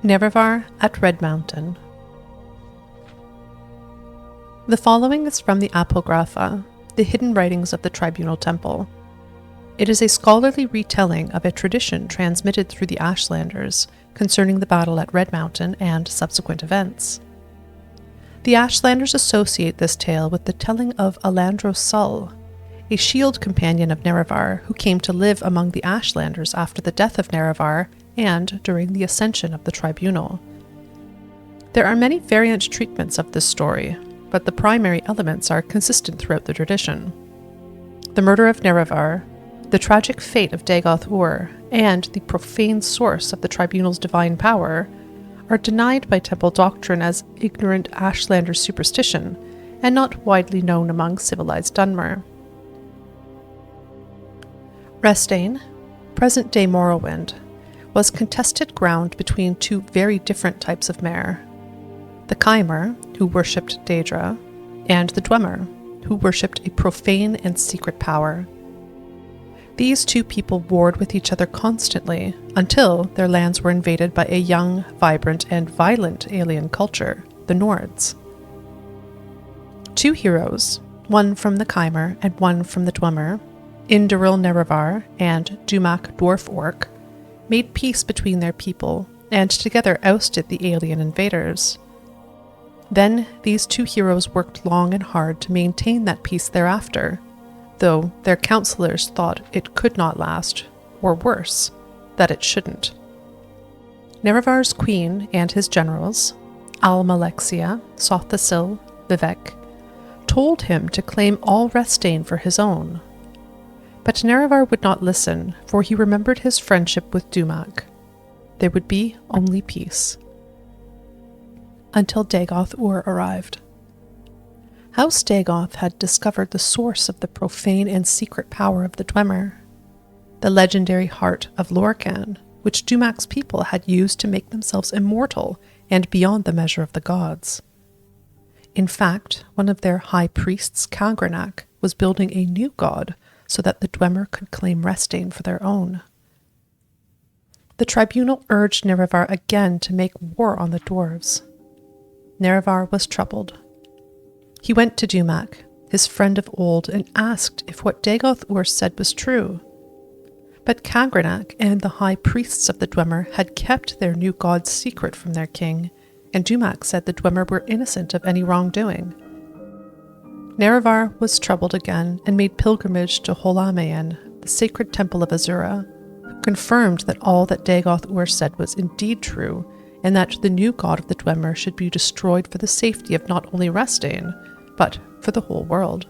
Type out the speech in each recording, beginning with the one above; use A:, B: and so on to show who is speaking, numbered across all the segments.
A: Nerevar at Red Mountain. The following is from the Apocrypha, the hidden writings of the Tribunal Temple. It is a scholarly retelling of a tradition transmitted through the Ashlanders concerning the battle at Red Mountain and subsequent events. The Ashlanders associate this tale with the telling of Alandro Sull, a shield companion of Nerevar who came to live among the Ashlanders after the death of Nerevar and during the ascension of the Tribunal. There are many variant treatments of this story, but the primary elements are consistent throughout the tradition. The murder of Nerevar, the tragic fate of Dagoth-Ur, and the profane source of the Tribunal's divine power are denied by Temple doctrine as ignorant Ashlander superstition and not widely known among civilized Dunmer. Restain, present-day Morrowind, was contested ground between two very different types of mare: the Chimer, who worshipped Daedra, and the Dwemer, who worshipped a profane and secret power. These two people warred with each other constantly until their lands were invaded by a young, vibrant, and violent alien culture, the Nords. Two heroes, one from the Chimer and one from the Dwemer, Induril Nerevar and Dumak Dwarf Orc, made peace between their people and together ousted the alien invaders. Then these two heroes worked long and hard to maintain that peace thereafter, though their counselors thought it could not last, or worse, that it shouldn't. Nerevar's queen and his generals, Almalexia, Sothasil, Vivek, told him to claim all Restain for his own. But Nerevar would not listen, for he remembered his friendship with Dumak. There would be only peace. Until Dagoth-Ur arrived. House Dagoth had discovered the source of the profane and secret power of the Dwemer, the legendary heart of Lorkhan, which Dumak's people had used to make themselves immortal and beyond the measure of the gods. In fact, one of their high priests, Kagrenak, was building a new god so that the Dwemer could claim Restain for their own. The Tribunal urged Nerevar again to make war on the Dwarves. Nerevar was troubled. He went to Dumak, his friend of old, and asked if what Dagoth-Ur said was true. But Kagrenak and the high priests of the Dwemer had kept their new god's secret from their king, and Dumak said the Dwemer were innocent of any wrongdoing. Nerevar was troubled again and made pilgrimage to Holamayan, the sacred temple of Azura, who confirmed that all that Dagoth-Ur said was indeed true, and that the new god of the Dwemer should be destroyed for the safety of not only Restain, but for the whole world.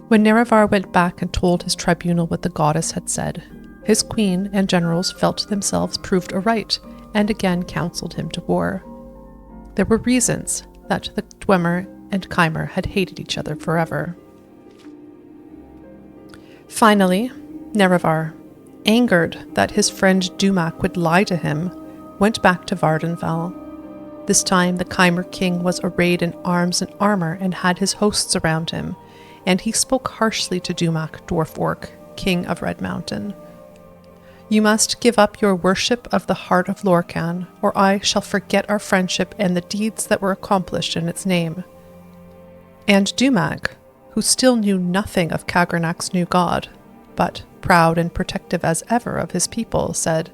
A: When Nerevar went back and told his tribunal what the goddess had said, his queen and generals felt themselves proved aright and again counseled him to war. There were reasons that the Dwemer and Chimer had hated each other forever. Finally, Nerevar, angered that his friend Dumak would lie to him, went back to Vardenfell. This time the Chimer king was arrayed in arms and armor and had his hosts around him, and he spoke harshly to Dumak Dwarf Orc, king of Red Mountain. "You must give up your worship of the heart of Lorkhan, or I shall forget our friendship and the deeds that were accomplished in its name." And Dumak, who still knew nothing of Kagrenak's new god, but proud and protective as ever of his people, said,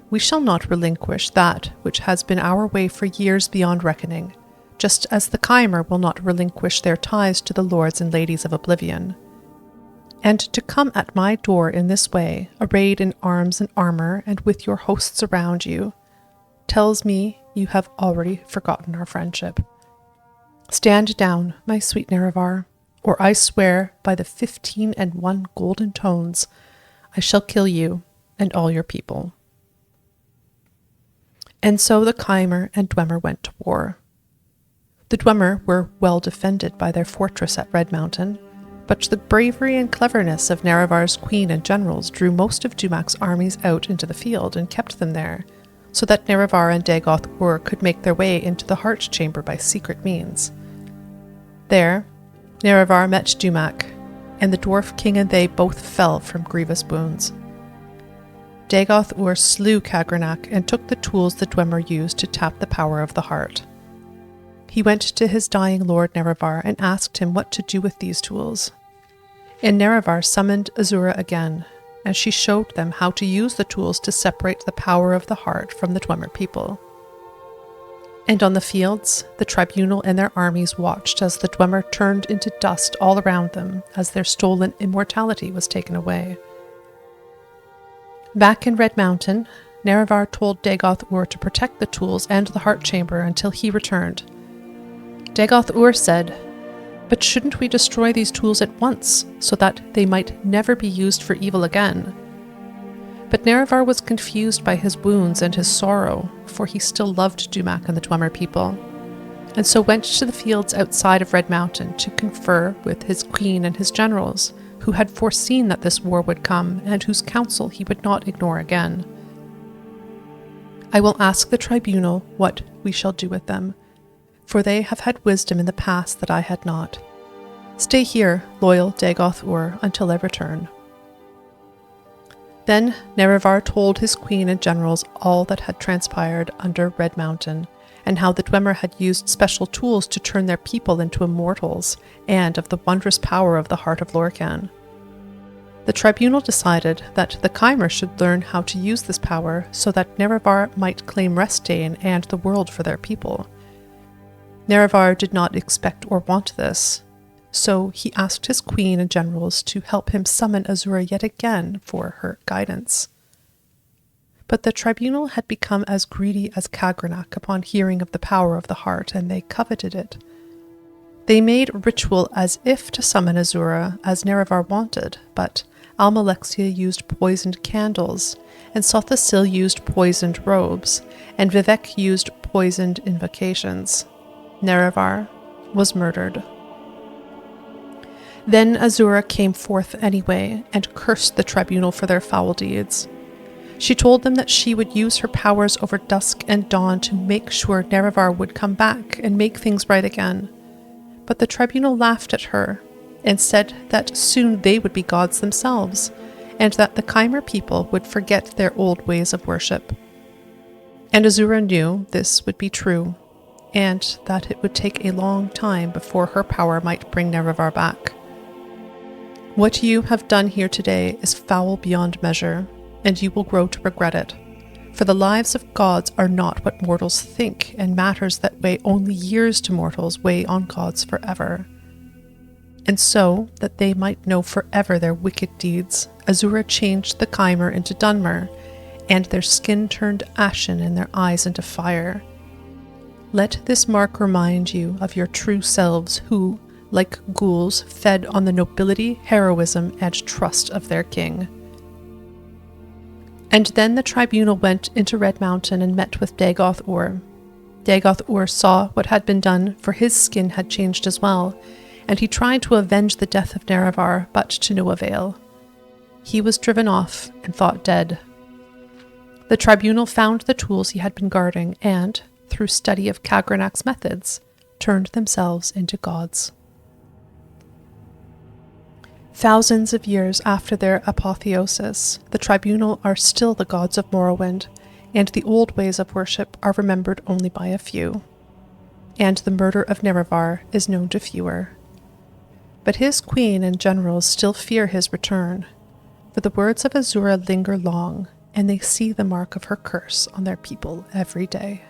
A: "We shall not relinquish that which has been our way for years beyond reckoning, just as the Chimer will not relinquish their ties to the lords and ladies of Oblivion. And to come at my door in this way, arrayed in arms and armor and with your hosts around you, tells me you have already forgotten our friendship. Stand down, my sweet Nerevar, or I swear by the 15 golden tones, I shall kill you and all your people." And so the Chimer and Dwemer went to war. The Dwemer were well defended by their fortress at Red Mountain, but the bravery and cleverness of Nerevar's queen and generals drew most of Dumak's armies out into the field and kept them there, so that Nerevar and Dagoth-Ur could make their way into the heart chamber by secret means. There, Nerevar met Dumak, and the dwarf king and they both fell from grievous wounds. Dagoth-Ur slew Cagrenac and took the tools the Dwemer used to tap the power of the heart. He went to his dying lord Nerevar and asked him what to do with these tools. And Nerevar summoned Azura again, and she showed them how to use the tools to separate the power of the heart from the Dwemer people. And on the fields, the tribunal and their armies watched as the Dwemer turned into dust all around them as their stolen immortality was taken away. Back in Red Mountain, Nerevar told Dagoth-Ur to protect the tools and the heart chamber until he returned. Dagoth-Ur said, "But shouldn't we destroy these tools at once, so that they might never be used for evil again?" But Nerevar was confused by his wounds and his sorrow, for he still loved Dumak and the Dwemer people, and so went to the fields outside of Red Mountain to confer with his queen and his generals, who had foreseen that this war would come and whose counsel he would not ignore again. "I will ask the tribunal what we shall do with them, for they have had wisdom in the past that I had not. Stay here, loyal Dagoth-Ur, until I return." Then Nerevar told his queen and generals all that had transpired under Red Mountain, and how the Dwemer had used special tools to turn their people into immortals, and of the wondrous power of the heart of Lorkhan. The tribunal decided that the Chimer should learn how to use this power so that Nerevar might claim Restane and the world for their people. Nerevar did not expect or want this, so he asked his queen and generals to help him summon Azura yet again for her guidance. But the tribunal had become as greedy as Cagrenac upon hearing of the power of the heart, and they coveted it. They made ritual as if to summon Azura as Nerevar wanted, but Almalexia used poisoned candles, and Sothasil used poisoned robes, and Vivek used poisoned invocations. Nerevar was murdered. Then Azura came forth anyway, and cursed the tribunal for their foul deeds. She told them that she would use her powers over dusk and dawn to make sure Nerevar would come back and make things right again. But the tribunal laughed at her, and said that soon they would be gods themselves, and that the Chimer people would forget their old ways of worship. And Azura knew this would be true, and that it would take a long time before her power might bring Nerevar back. "What you have done here today is foul beyond measure, and you will grow to regret it. For the lives of gods are not what mortals think, and matters that weigh only years to mortals weigh on gods forever." And so, that they might know forever their wicked deeds, Azura changed the Chimer into Dunmer, and their skin turned ashen and their eyes into fire. Let this mark remind you of your true selves who, like ghouls, fed on the nobility, heroism, and trust of their king. And then the tribunal went into Red Mountain and met with Dagoth-Ur. Dagoth-Ur saw what had been done, for his skin had changed as well, and he tried to avenge the death of Nerevar, but to no avail. He was driven off and thought dead. The tribunal found the tools he had been guarding and, through study of Cagrenac's methods, turned themselves into gods. Thousands of years after their apotheosis, the tribunal are still the gods of Morrowind, and the old ways of worship are remembered only by a few. And the murder of Nerevar is known to fewer. But his queen and generals still fear his return, for the words of Azura linger long, and they see the mark of her curse on their people every day.